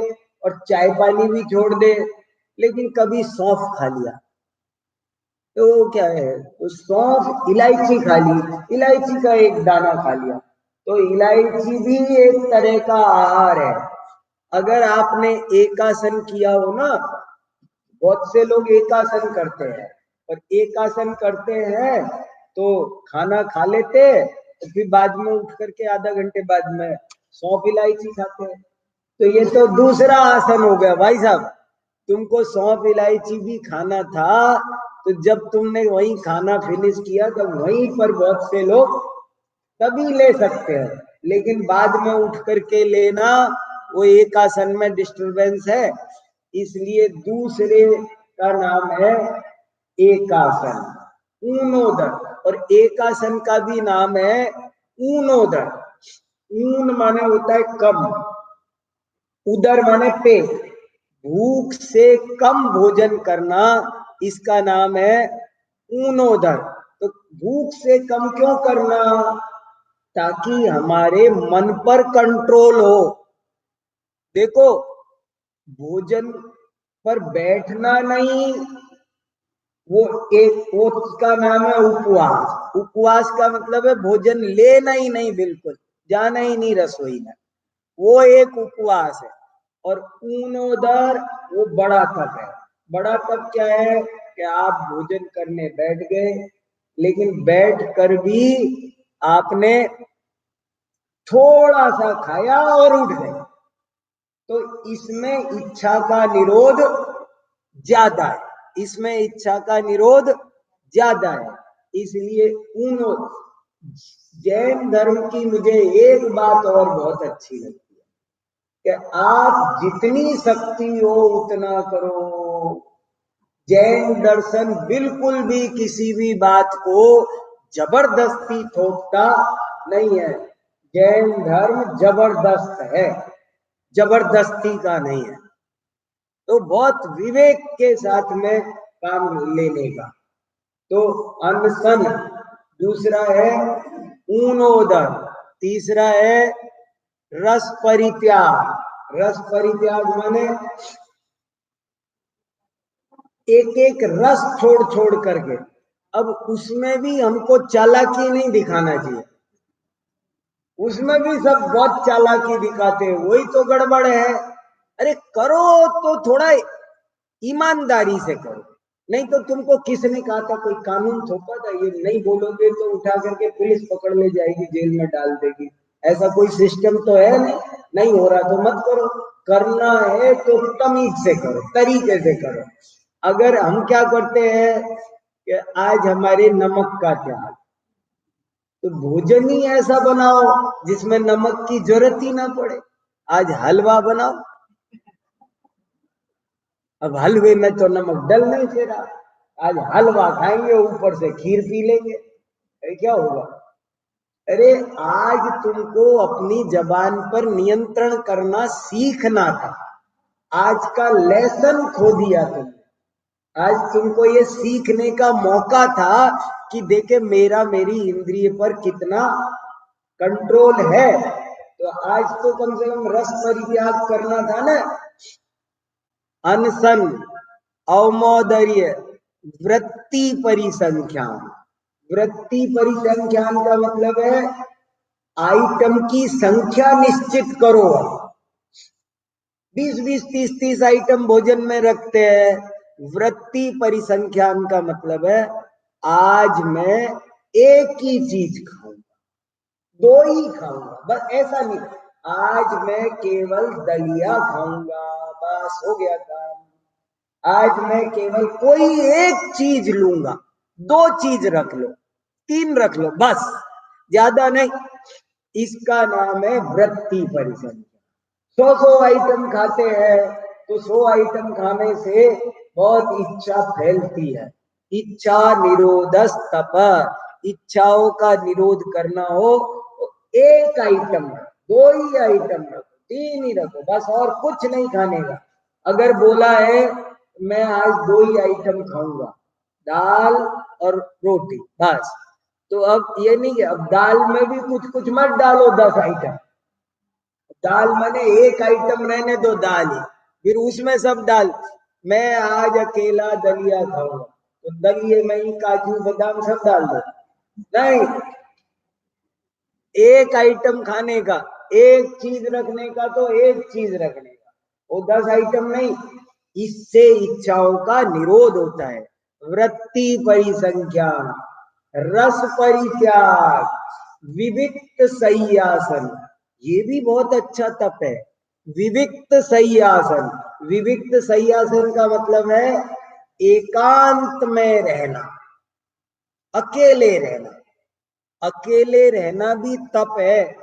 और चाय पानी भी छोड़ दे, लेकिन कभी सौंफ खा लिया तो क्या है, तो सौंफ, इलायची खा ली, इलायची का एक दाना खा लिया, तो इलायची भी एक तरह का आहार है। अगर आपने एकासन किया हो ना, बहुत से लोग एकासन करते हैं, और एकासन करते हैं तो खाना खा लेते हैं, तो फिर बाद में उठ करके आधा घंटे बाद में सौंफ इलायची खाते हैं। तो ये तो दूसरा आसन हो गया भाई साहब। तुमको सौंफ इलायची भी खाना था, तो जब तुमने वही खाना फिनिश किया तो वहीं पर बहुत से लोग तभी ले सकते हैं, लेकिन बाद में उठ करके लेना वो एक आसन में डिस्टरबेंस है। इसलिए दूसरे का नाम है एकासन, ऊनोदर। और एकासन का भी नाम है ऊनोदर। ऊन माने होता है कम, उदर माने पेट, भूख से कम भोजन करना, इसका नाम है ऊनोदर। तो भूख से कम क्यों करना? ताकि हमारे मन पर कंट्रोल हो। देखो, भोजन पर बैठना नहीं, वो उसका नाम है उपवास। उपवास का मतलब है भोजन लेना ही नहीं, बिल्कुल जाना ही नहीं रसोई में, वो एक उपवास है। और ऊनोदर वो बड़ा तप है। बड़ा तप क्या है कि आप भोजन करने बैठ गए, लेकिन बैठ कर भी आपने थोड़ा सा खाया और उठ गए, तो इसमें इच्छा का निरोध ज्यादा है, इसमें इच्छा का निरोध ज्यादा है। इसलिए ऊनो, जैन धर्म की मुझे एक बात और बहुत अच्छी लगती है कि आप जितनी शक्ति हो उतना करो। जैन दर्शन बिल्कुल भी किसी भी बात को जबरदस्ती थोपता नहीं है। जैन धर्म जबरदस्त है, जबरदस्ती का नहीं है। तो बहुत विवेक के साथ में काम लेने का। तो अनशन दूसरा है, ऊनोदर तीसरा है, रस परित्याग। रस परित्याग माने एक एक रस छोड़ छोड़ करके। अब उसमें भी हमको चालाकी नहीं दिखाना चाहिए, उसमें भी सब बहुत चालाकी दिखाते हैं, वही तो गड़बड़ है। अरे करो तो थोड़ा ईमानदारी से करो, नहीं तो तुमको किसने कहा था, कोई कानून थोपा था? ये नहीं बोलोगे तो उठा करके पुलिस पकड़ ले जाएगी, जेल में डाल देगी, ऐसा कोई सिस्टम तो है नहीं। नहीं हो रहा तो मत करो, करना है तो तमीज से करो, तरीके से करो। अगर हम क्या करते हैं कि आज हमारे नमक का त्याग, तो भोजन ही ऐसा बनाओ जिसमें नमक की जरूरत ही ना पड़े। आज हलवा बनाओ, अब हलवे में तो नमक डल नहीं फिरा। आज हलवा खाएंगे, ऊपर से खीर पी लेंगे, अरे क्या होगा? अरे आज तुमको अपनी जबान पर नियंत्रण करना सीखना था। आज का लेसन खो दिया तुमने। आज तुमको ये सीखने का मौका था कि देखे मेरी इंद्रिय पर कितना कंट्रोल है। तो आज तो कम से कम रस परित्याग करना था ना। अनशन, अवमोदर्य, वृत्ति परिसंख्यान। वृत्ति परिसंख्यान का मतलब है आइटम की संख्या निश्चित करो। 20-20, 30-30 आइटम भोजन में रखते हैं। वृत्ति परिसंख्यान का मतलब है आज मैं एक ही चीज खाऊंगा, दो ही खाऊंगा, बस ऐसा नहीं। आज मैं केवल दलिया खाऊंगा, बस हो गया काम। आज मैं केवल कोई एक चीज लूंगा, 2 चीज रख लो, 3 रख लो, बस ज्यादा नहीं। इसका नाम है वृत्ति परिसंख्यान। 100 आइटम खाते हैं तो 100 आइटम खाने से बहुत इच्छा फैलती है। इच्छा निरोधस तप। इच्छाओं का निरोध करना हो तो एक आइटम, 2 ही आइटम रखो, 3 ही रखो, बस और कुछ नहीं खाने का। अगर बोला है मैं आज 2 ही आइटम खाऊंगा, दाल और रोटी, बस। तो अब ये नहीं कि अब दाल में भी कुछ कुछ मत डालो 10 आइटम। दाल माने एक आइटम रहने दो, दाल ही, फिर उसमें सब डाल। मैं आज अकेला दलिया खाऊंगा तो दलिए में ही काजू बादाम सब डाल दो, नहीं। एक आइटम खाने का, एक चीज रखने का तो एक चीज रखने का, वो 10 आइटम नहीं। इससे इच्छाओं का निरोध होता है। वृत्ति परिसंख्यान, रस परित्याग, विविक्त सय्यासन, ये भी बहुत अच्छा तप है। विविक्त सय्यासन, विविक्त सय्यासन का मतलब है एकांत में रहना, अकेले रहना। अकेले रहना भी तप है।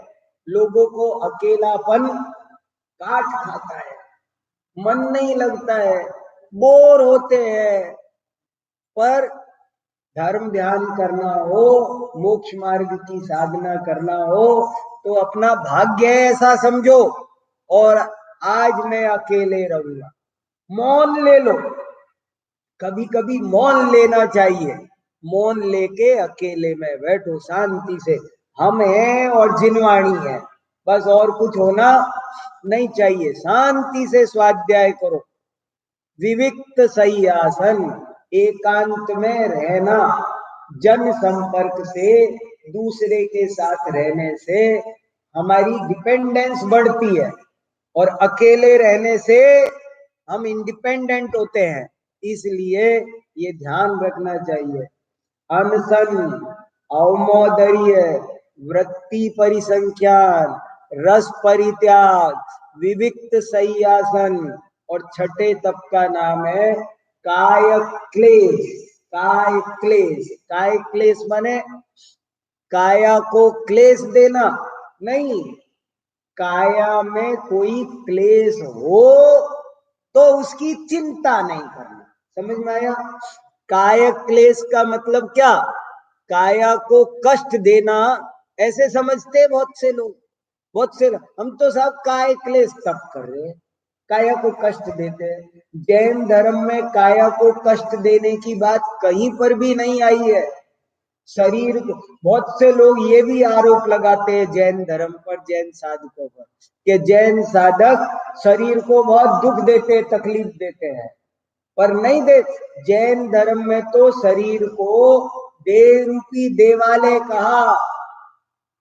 लोगों को अकेलापन काट खाता है, मन नहीं लगता है, बोर होते हैं। पर धर्म ध्यान करना हो, मोक्ष मार्ग की साधना करना हो तो अपना भाग्य ऐसा समझो और आज मैं अकेले रहूंगा। मौन ले लो, कभी कभी मौन लेना चाहिए। मौन लेके अकेले में बैठो शांति से। हम हैं और जिनवाणी है, बस और कुछ होना नहीं चाहिए। शांति से स्वाध्याय करो। विविक्त सय्यासन, एकांत में रहना। जन संपर्क से, दूसरे के साथ रहने से हमारी डिपेंडेंस बढ़ती है और अकेले रहने से हम इंडिपेंडेंट होते हैं। इसलिए ये ध्यान रखना चाहिए। अनशन, अवमोदर्य, वृत्ति परिसंख्यान, रस परित्याग, विविक्त सय्यासन और छठे तप का नाम है काय क्लेश। काय क्लेश, काय क्लेश माने काया को क्लेश देना नहीं, काया में कोई क्लेश हो तो उसकी चिंता नहीं करना। समझ में आया? काय क्लेश का मतलब क्या? काया को कष्ट देना ऐसे समझते बहुत से लोग। बहुत से हम तो सब काय क्लेश तप कर रहे हैं, काया को कष्ट देते हैं। जैन धर्म में काया को कष्ट देने की बात कहीं पर भी नहीं आई है। शरीर को, बहुत से लोग ये भी आरोप लगाते हैं जैन धर्म पर, जैन साधकों पर, कि जैन साधक शरीर को बहुत दुख देते, तकलीफ देते हैं। पर नहीं दे। जैन धर्म में तो शरीर को देह रूपी देवालय कहा।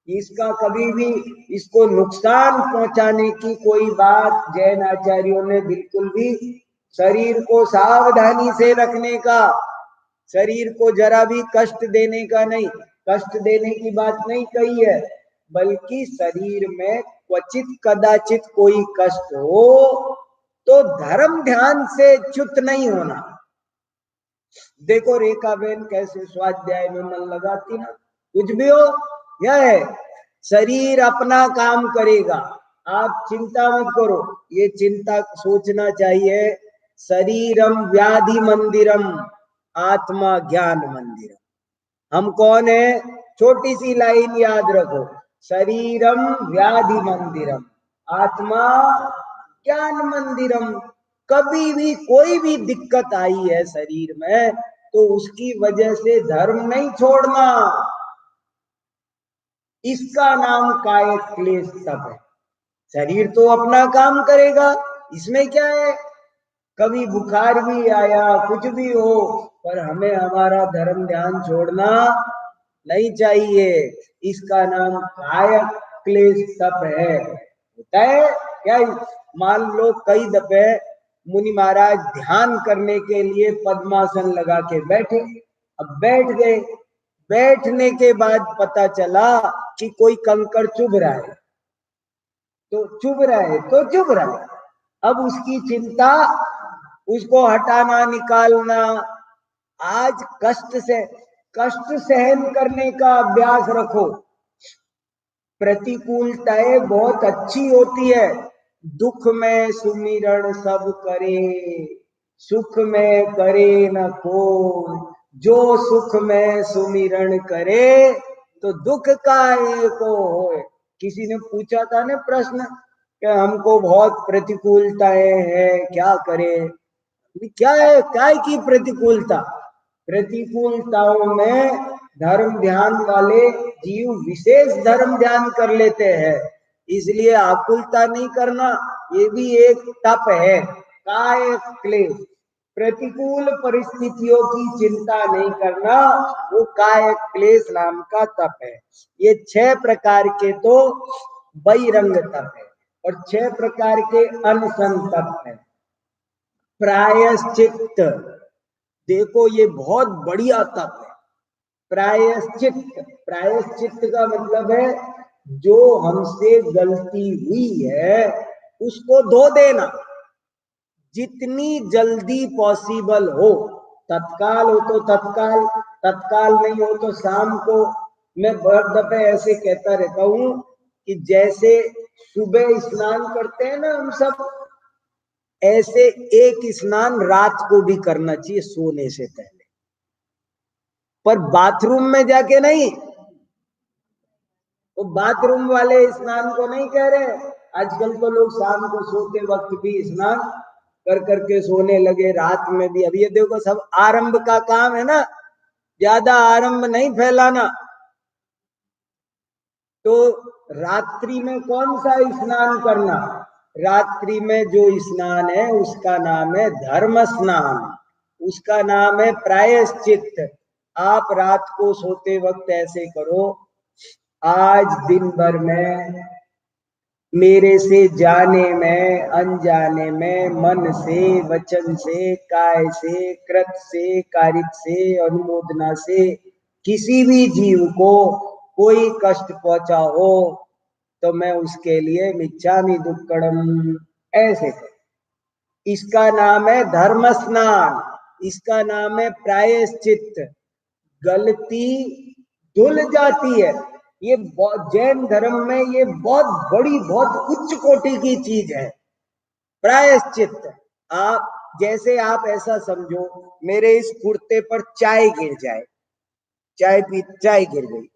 इसका कभी भी इसको नुकसान पहुंचाने की कोई बात जैन आचार्यों ने बिल्कुल भी, शरीर को सावधानी से रखने का, शरीर को जरा भी कष्ट देने का नहीं, कष्ट देने की बात नहीं कही है, बल्कि शरीर में क्वचित कदाचित कोई कष्ट हो तो धर्म ध्यान से च्युत नहीं होना। देखो रेखा बहन कैसे स्वाध्याय में मन लगाती ना, कुछ भी हो क्या है? शरीर अपना काम करेगा, आप चिंता मत करो। ये चिंता सोचना चाहिए, शरीरम व्याधि मंदिरम आत्मा ज्ञान मंदिरम। हम कौन है? छोटी सी लाइन याद रखो, शरीरम व्याधि मंदिरम आत्मा ज्ञान मंदिरम। कभी भी कोई भी दिक्कत आई है शरीर में तो उसकी वजह से धर्म नहीं छोड़ना। इसका नाम कायिक क्लेश तप है। शरीर तो अपना काम करेगा, इसमें क्या है? कभी बुखार भी आया, कुछ भी हो, पर हमें हमारा धर्म ध्यान छोड़ना नहीं चाहिए। इसका नाम कायिक क्लेश तप है। होता है क्या? मान लो कई दफे मुनि महाराज ध्यान करने के लिए पद्मासन लगा के बैठे, अब बैठ गए, बैठने के बाद पता चला कि कोई कंकड़ चुभ रहा है, तो चुभ रहा है तो चुभ रहा है। अब उसकी चिंता, उसको हटाना निकालना। आज कष्ट सहन करने का अभ्यास रखो। प्रतिकूलताएं बहुत अच्छी होती है। दुख में सुमिरण सब करे, सुख में करे न कोई। जो सुख में सुमिरण करे तो दुख काहे को होए। किसी ने पूछा था ना प्रश्न कि हमको बहुत प्रतिकूलताएं हैं, क्या करें? क्या है? काय की प्रतिकूलता? प्रतिकूलताओं में धर्म ध्यान वाले जीव विशेष धर्म ध्यान कर लेते हैं, इसलिए आकुलता नहीं करना। ये भी एक तप है, काय क्लेश। प्रतिकूल परिस्थितियों की चिंता नहीं करना, वो काय क्लेश नाम का तप है। ये 6 प्रकार के तो बहिरंग तप है और 6 प्रकार के अनशन तप है। प्रायश्चित, देखो ये बहुत बढ़िया तप है। प्रायश्चित, प्रायश्चित का मतलब है जो हमसे गलती हुई है उसको धो देना, जितनी जल्दी पॉसिबल हो। तत्काल हो तो तत्काल, तत्काल नहीं हो तो शाम को। मैं बहुत दफे ऐसे कहता रहता हूं कि जैसे सुबह स्नान करते हैं ना हम सब, ऐसे एक स्नान रात को भी करना चाहिए सोने से पहले, पर बाथरूम में जाके नहीं। तो बाथरूम वाले स्नान को नहीं कह रहे। आजकल तो लोग शाम को सोते वक्त भी स्नान कर करके सोने लगे, रात में भी। अब ये देखो सब आरंभ का काम है ना, ज्यादा आरंभ नहीं फैलाना। तो रात्रि में कौन सा स्नान करना? रात्रि में जो स्नान है उसका नाम है धर्म स्नान, उसका नाम है प्रायश्चित। आप रात को सोते वक्त ऐसे करो, आज दिन भर में मेरे से जाने में अनजाने में, मन से, वचन से, काय से, कृत से, कारिक से, अनुमोदना से किसी भी जीव को कोई कष्ट पहुंचा हो तो मैं उसके लिए मिच्छामि दुक्कड़म ऐसे। इसका नाम है धर्म स्नान, इसका नाम है प्रायश्चित। गलती धुल जाती है। ये जैन धर्म में ये बहुत बड़ी, बहुत उच्च कोटि की चीज है प्रायश्चित। आप जैसे आप ऐसा समझो, मेरे इस कुर्ते पर चाय गिर जाए, चाय गिर गई,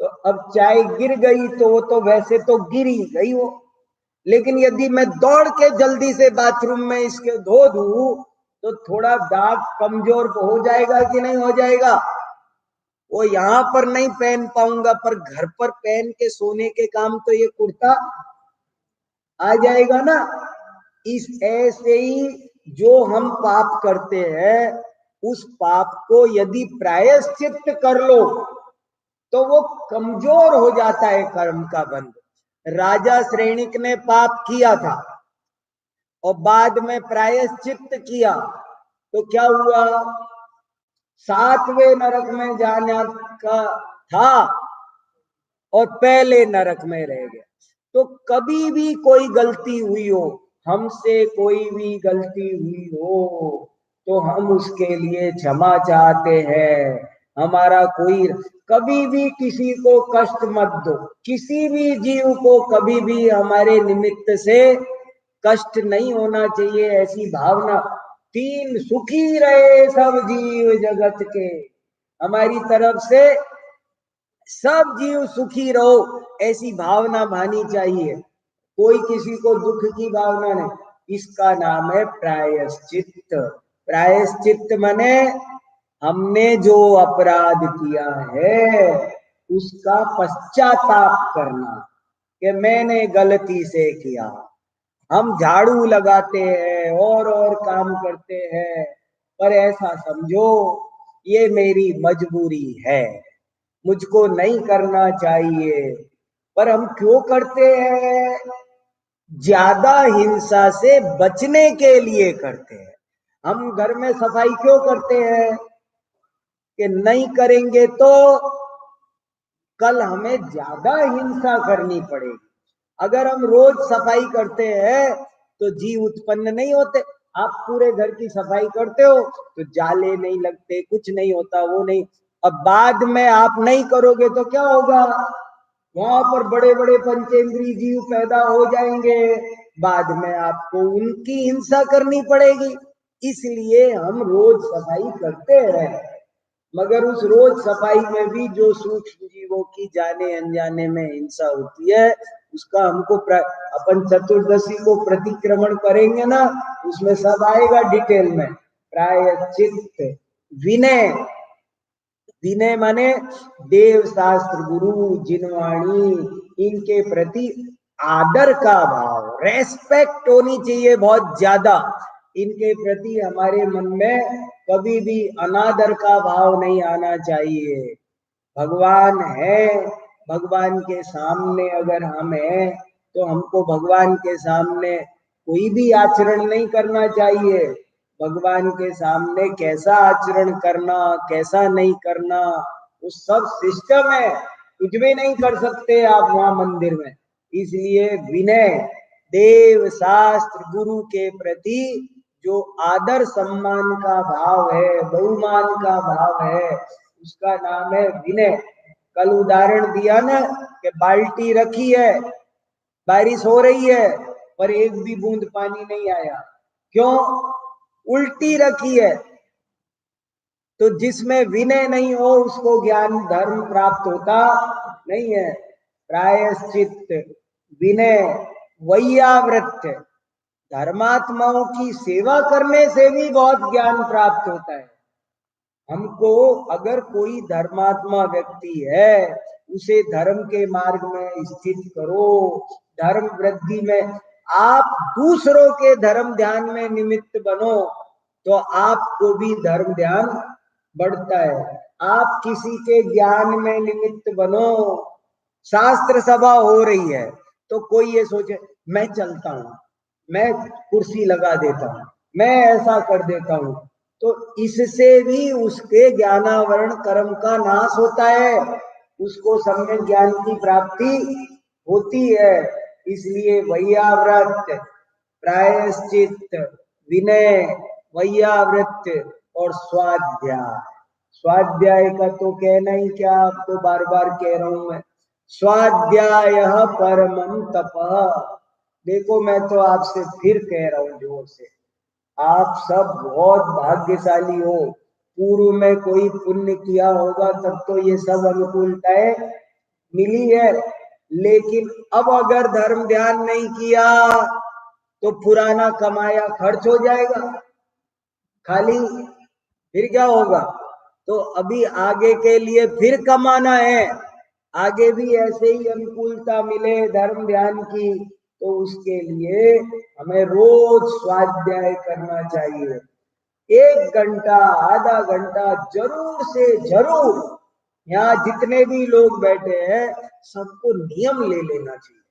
तो अब चाय गिर गई तो वो तो वैसे तो गिर ही गई वो, लेकिन यदि मैं दौड़ के जल्दी से बाथरूम में इसके धो दूं तो थोड़ा दाग कमजोर हो जाएगा कि नहीं हो जाएगा? वो यहां पर नहीं पहन पाऊंगा, पर घर पर पहन के सोने के काम तो ये कुर्ता आ जाएगा ना। इस ऐसे ही जो हम पाप करते हैं उस पाप को यदि प्रायश्चित कर लो तो वो कमजोर हो जाता है कर्म का बंध। राजा श्रेणिक ने पाप किया था और बाद में प्रायश्चित किया तो क्या हुआ? 7वें नरक में जाने का था और पहले नरक में रह गया। तो कभी भी कोई गलती हुई हो, हमसे कोई भी गलती हुई हो तो हम उसके लिए क्षमा चाहते हैं, हमारा कोई, कभी भी किसी को कष्ट मत दो, किसी भी जीव को कभी भी हमारे निमित्त से कष्ट नहीं होना चाहिए, ऐसी भावना। तीन, सुखी रहे सब जीव जगत के, हमारी तरफ से सब जीव सुखी रहो, ऐसी भावना मानी चाहिए। कोई किसी को दुख की भावना नहीं। इसका नाम है प्रायश्चित्त। प्रायश्चित्त माने हमने जो अपराध किया है उसका पश्चाताप करना, कि मैंने गलती से किया। हम झाड़ू लगाते हैं और काम करते हैं, पर ऐसा समझो ये मेरी मजबूरी है, मुझको नहीं करना चाहिए। पर हम क्यों करते हैं? ज्यादा हिंसा से बचने के लिए करते हैं। हम घर में सफाई क्यों करते हैं? कि नहीं करेंगे तो कल हमें ज्यादा हिंसा करनी पड़ेगी। अगर हम रोज सफाई करते हैं तो जीव उत्पन्न नहीं होते। आप पूरे घर की सफाई करते हो तो जाले नहीं लगते, कुछ नहीं होता, वो नहीं। अब बाद में आप नहीं करोगे तो क्या होगा? वहां पर बड़े बड़े पंचेंद्रीय जीव पैदा हो जाएंगे, बाद में आपको उनकी हिंसा करनी पड़ेगी। इसलिए हम रोज सफाई करते हैं, मगर उस रोज सफाई में भी जो सूक्ष्म जीवों की जाने अनजाने में हिंसा होती है, उसका हमको अपन चतुर्दशी को प्रतिक्रमण करेंगे ना, उसमें सब आएगा डिटेल में। प्रायश्चित, विनय। विनय माने देव शास्त्र गुरु जिनवाणी, इनके प्रति आदर का भाव, रेस्पेक्ट होनी चाहिए बहुत ज्यादा। इनके प्रति हमारे मन में कभी भी अनादर का भाव नहीं आना चाहिए। भगवान है, भगवान के सामने अगर हम हैं तो हमको भगवान के सामने कोई भी आचरण नहीं करना चाहिए। भगवान के सामने कैसा आचरण करना, कैसा नहीं करना, वो सब सिस्टम है। कुछ भी नहीं कर सकते आप वहां मंदिर में। इसलिए विनय, देव शास्त्र गुरु के प्रति जो आदर सम्मान का भाव है, बहुमान का भाव है, उसका नाम है विनय। कल उदाहरण दिया ना कि बाल्टी रखी है, बारिश हो रही है, पर एक भी बूंद पानी नहीं आया। क्यों? उल्टी रखी है। तो जिसमें विनय नहीं हो उसको ज्ञान धर्म प्राप्त होता नहीं है। प्रायश्चित, विनय, वैयावृत्य, धर्मात्माओं की सेवा करने से भी बहुत ज्ञान प्राप्त होता है। हमको अगर कोई धर्मात्मा व्यक्ति है उसे धर्म के मार्ग में स्थित करो, धर्म वृद्धि में। आप दूसरों के धर्म ध्यान में निमित्त बनो तो आपको भी धर्म ध्यान बढ़ता है। आप किसी के ज्ञान में निमित्त बनो। शास्त्र सभा हो रही है तो कोई ये सोचे मैं चलता हूं, मैं कुर्सी लगा देता हूं, मैं ऐसा कर देता हूं, तो इससे भी उसके ज्ञानावरण कर्म का नाश होता है, उसको सम्यक ज्ञान की प्राप्ति होती है। इसलिए वैयावृत्त, प्रायश्चित, विनय, वैयावृत्त और स्वाध्याय। स्वाध्याय का तो कहना ही क्या, आपको बार बार कह रहा हूं मैं। स्वाध्याय परमं तपः। देखो मैं तो आपसे फिर कह रहा हूं जोर से, आप सब बहुत भाग्यशाली हो। पूर्व में कोई पुण्य किया होगा तब तो ये सब अनुकूलताएं मिली है, लेकिन अब अगर धर्म ध्यान नहीं किया तो पुराना कमाया खर्च हो जाएगा खाली, फिर क्या होगा? तो अभी आगे के लिए फिर कमाना है, आगे भी ऐसे ही अनुकूलता मिले धर्म ध्यान की, तो उसके लिए हमें रोज स्वाध्याय करना चाहिए। 1 घंटा, आधा घंटा जरूर से जरूर। यहाँ जितने भी लोग बैठे हैं सबको नियम ले लेना चाहिए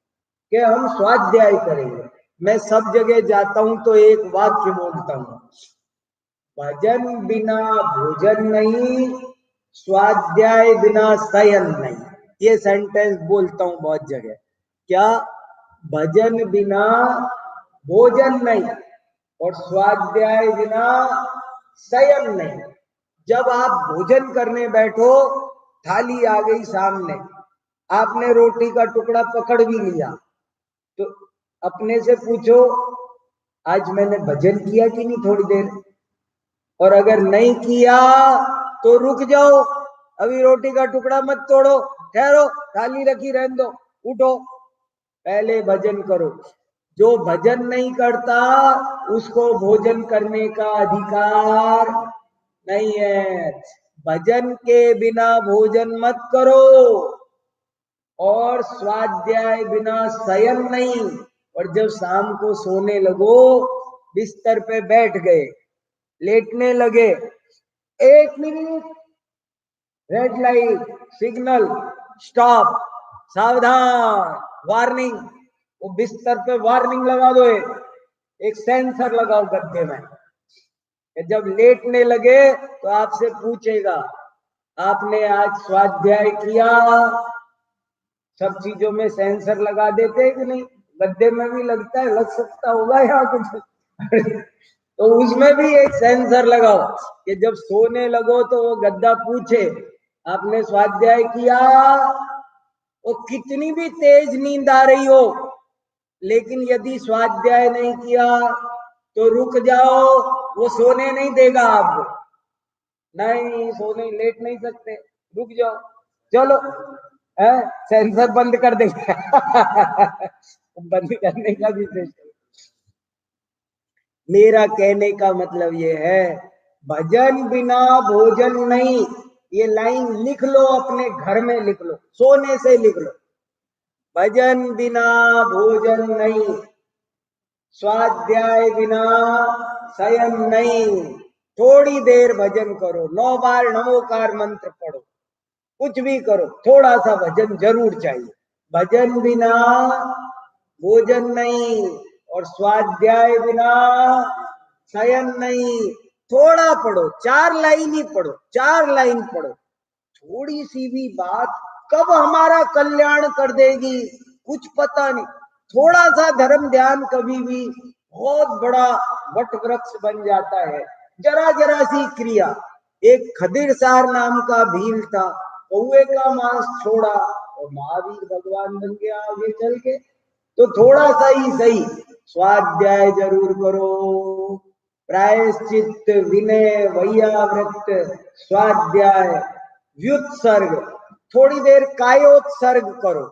कि हम स्वाध्याय करेंगे। मैं सब जगह जाता हूं तो एक वाक्य बोलता हूं, भजन बिना भोजन नहीं, स्वाध्याय बिना शयन नहीं। ये सेंटेंस बोलता हूं बहुत जगह। क्या? भजन बिना भोजन नहीं और स्वाध्याय बिना शयन नहीं। जब आप भोजन करने बैठो, थाली आ गई सामने, आपने रोटी का टुकड़ा पकड़ भी लिया, तो अपने से पूछो आज मैंने भजन किया कि नहीं थोड़ी देर। और अगर नहीं किया तो रुक जाओ, अभी रोटी का टुकड़ा मत तोड़ो, ठहरो, थाली रखी रहने दो, उठो, पहले भजन करो। जो भजन नहीं करता उसको भोजन करने का अधिकार नहीं है। भजन के बिना भोजन मत करो, और स्वाध्याय बिना शयन नहीं। और जब शाम को सोने लगो, बिस्तर पे बैठ गए, लेटने लगे, 1 minute, red light, signal, stop, सावधान, वार्निंग, वो बिस्तर पे वार्निंग लगा दो, एक सेंसर लगाओ गद्दे में। जब लेटने लगे तो आपसे पूछेगा आपने आज स्वाध्याय किया। सब चीजों में सेंसर लगा देते हैं कि नहीं, गद्दे में भी लगता है, लग सकता होगा यहाँ कुछ तो उसमें भी एक सेंसर लगाओ कि जब सोने लगो तो वो गद्दा पूछे आपने स्वाध्याय किया। वो कितनी भी तेज नींद आ रही हो, लेकिन यदि स्वाध्याय नहीं किया तो रुक जाओ, वो सोने नहीं देगा आपको। नहीं, सोने लेट नहीं सकते, रुक जाओ, चलो, है सेंसर बंद कर देंगे बंद करने का भी सिस्टम। मेरा कहने का मतलब ये है, भजन बिना भोजन नहीं। ये लाइन लिख लो, अपने घर में लिख लो, सोने से लिख लो, भजन बिना भोजन नहीं, स्वाध्याय बिना शयन नहीं। थोड़ी देर भजन करो, 9 बार नमोकार मंत्र पढ़ो, कुछ भी करो, थोड़ा सा भजन जरूर चाहिए। भजन बिना भोजन नहीं, और स्वाध्याय बिना शयन नहीं। थोड़ा पढ़ो, 4 लाइन ही पढ़ो, 4 लाइन पढ़ो। थोड़ी सी भी बात कब हमारा कल्याण कर देगी कुछ पता नहीं। थोड़ा सा धर्म ध्यान कभी भी बहुत बड़ा वट वृक्ष बन जाता है। जरा जरा सी क्रिया, एक खदिर सार नाम का भील था, कौए का मांस छोड़ा और महावीर भगवान बन गया आगे चल के। तो थोड़ा सा ही सही स्वाध्याय जरूर करो। प्रायश्चित, विनय, वैयावृत, स्वाध्याय, व्युत्सर्ग, थोड़ी देर कायोत्सर्ग करो,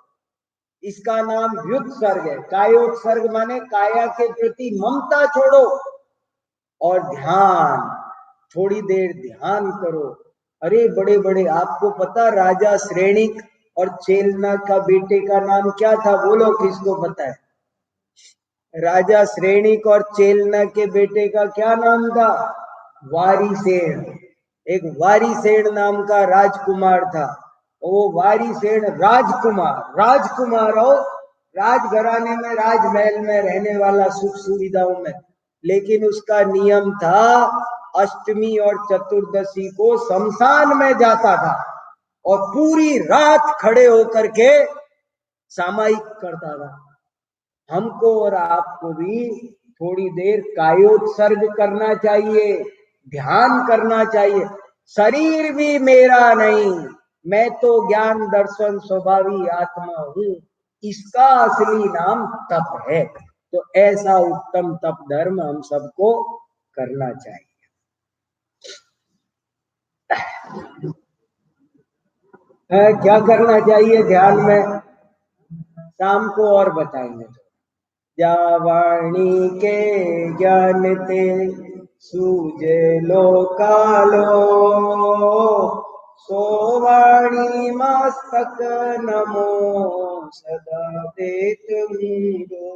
इसका नाम व्युत्सर्ग है। कायोत्सर्ग माने काया के प्रति ममता छोड़ो, और ध्यान, थोड़ी देर ध्यान करो। अरे बड़े बड़े, आपको पता राजा श्रेणिक और चेलना का बेटे का नाम क्या था, बोलो किसको पता है? राजा श्रेणिक और चेलना के बेटे का क्या नाम था? वारीसेन। एक वारीसेन नाम का राजकुमार था। वो वारीसेन राजकुमार, राजकुमार हो, राजघराने में, राजमहल में रहने वाला, सुख सुविधाओं में, लेकिन उसका नियम था अष्टमी और चतुर्दशी को शमशान में जाता था और पूरी रात खड़े होकर के सामायिक करता था। हमको और आपको भी थोड़ी देर कायोत्सर्ग करना चाहिए, ध्यान करना चाहिए। शरीर भी मेरा नहीं, मैं तो ज्ञान दर्शन स्वभावी आत्मा हूं, इसका असली नाम तप है। तो ऐसा उत्तम तप धर्म हम सबको करना चाहिए। क्या करना चाहिए ध्यान में, शाम को और बताएंगे। या वाणी के ज्ञान ते सूझे लो कालो, सो वाणी मस्तक नमो सदा देत मीरो।